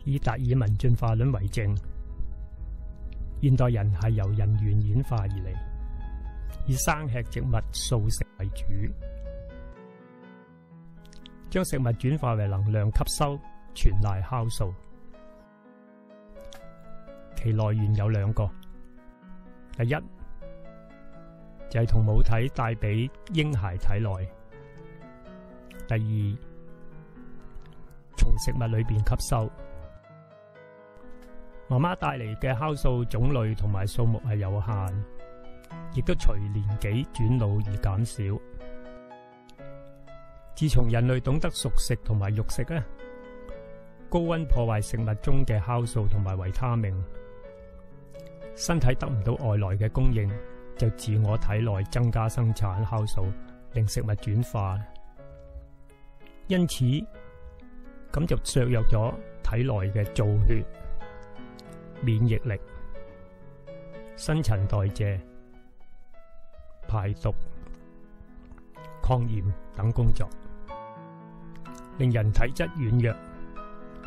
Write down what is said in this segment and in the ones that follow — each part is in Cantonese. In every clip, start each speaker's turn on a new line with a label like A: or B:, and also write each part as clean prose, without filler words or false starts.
A: 以達爾文進化論為證，現代人係由人猿演化而嚟，以生吃植物素食為主，將食物轉化為能量吸收，全賴酵素。其來源有兩個，第一就係從母體帶俾嬰孩體內，第二從食物裏邊吸收。媽媽帶嚟嘅酵素種類同埋數目係有限，亦都隨年紀轉老而減少。自從人類懂得熟食同埋肉食咧，高溫破壞食物中嘅酵素同埋維他命，身體得唔到外來嘅供應，就自我體內增加生產酵素，令食物轉化。因此咁就削弱咗體內嘅造血、免疫力、新陳代謝、排毒、抗炎等工作，令人體質軟弱，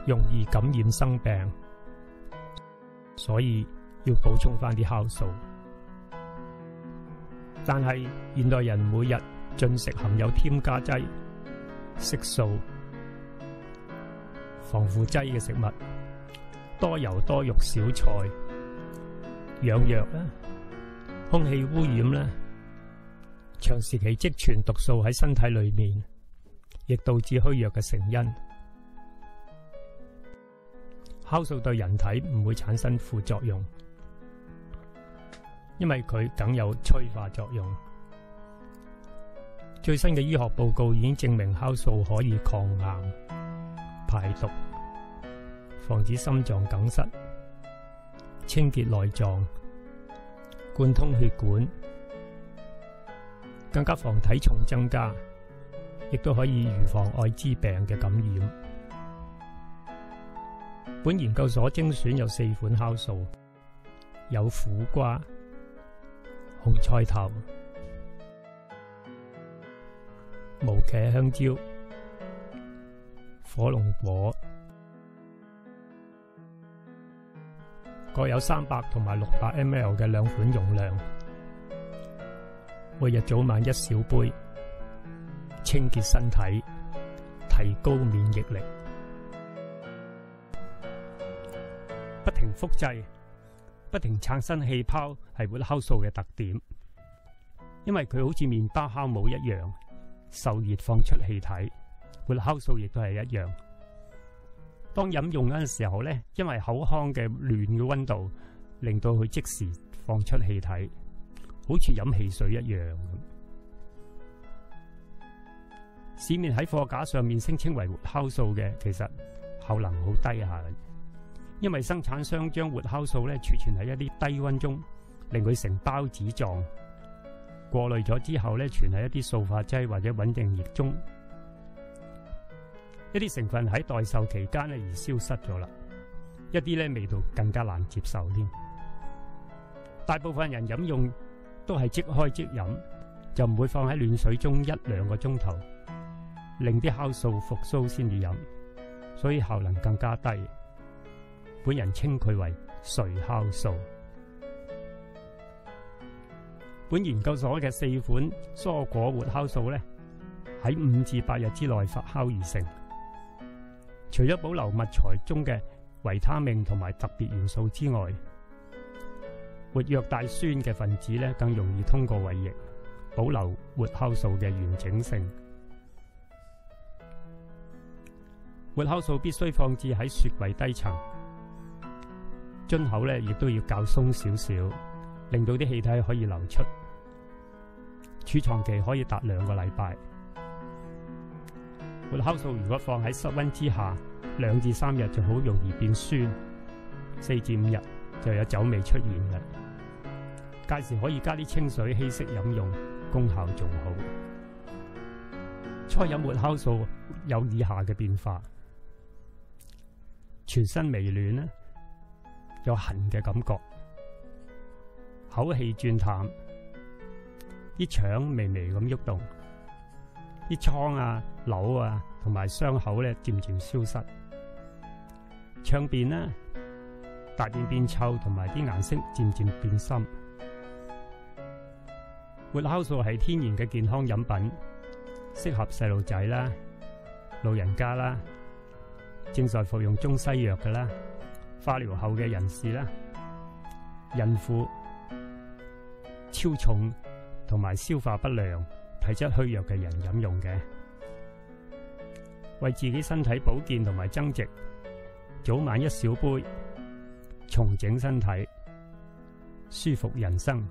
A: 容易感染生病。所以要補充翻啲酵素。但係現代人每日進食含有添加劑、色素、防腐劑嘅食物，多油多肉少菜，養藥啦，空氣污染啦，長時期積存毒素喺身體裏面，亦導致虛弱嘅成因。酵素對人體唔會產生副作用，因為佢梗有催化作用。最新嘅醫學報告已經證明酵素可以抗癌、排毒、防止心臟梗塞、清潔內臟、貫通血管，更加防體重增加，亦都可以預防艾滋病嘅感染。本研究所精選有4款酵素，有苦瓜、紅菜頭、無茄香蕉、火龍果，各有300同埋600 ml 嘅2款容量，每日早晚1小杯，清潔身體，提高免疫力。不停複製、不停產生氣泡係活酵素嘅特點，因為佢好似麵包酵母一樣，受熱放出氣體。活酵素亦都係一樣。當飲用嗰陣時候咧，因為口腔嘅暖嘅溫度，令到佢即時放出氣體，好似飲汽水一樣。市面喺貨架上面聲稱為活酵素嘅，其實效能好低下。因為生產商將活酵素咧儲存喺一啲低溫中，令佢成包子狀，過濾咗之後咧存喺一啲塑化劑或者穩定液中，一啲成分喺代售期間咧而消失咗啦，一啲咧味道更加難接受添。大部分人飲用都係即開即飲，就唔會放喺暖水中1-2個鐘頭，令啲酵素復甦先至飲，所以效能更加低。本人稱佢為垂酵素。本研究所嘅4款蔬果活酵素咧，喺5至8日之內發酵而成。除咗保留物材中嘅維他命同埋特別元素之外，活躍帶酸嘅分子咧，更容易通過胃液，保留活酵素嘅完整性。活酵素必須放置喺雪櫃低層。樽口咧亦都要較鬆少少，令到啲氣體可以流出。儲藏期可以達2個禮拜。活酵素如果放喺室溫之下2至3日，就好容易變酸；4至5日就有酒味出現嘅。屆時可以加啲清水稀釋飲用，功效仲好。初飲活酵素有以下嘅變化：全身微暖咧，有痕嘅感覺，口氣轉淡，啲腸微微咁喐動，啲瘡啊、瘤啊同埋傷口咧漸漸消失，暢便啦，大便變臭同埋啲顏色漸漸變深。活酵素係天然嘅健康飲品，適合細路仔啦、老人家啦、正在服用中西藥嘅啦、化療後嘅人士啦、孕婦、超重同埋消化不良、體質虛弱嘅人飲用嘅，為自己身體保健同埋增值，早晚一小杯，重整身體，舒服人生。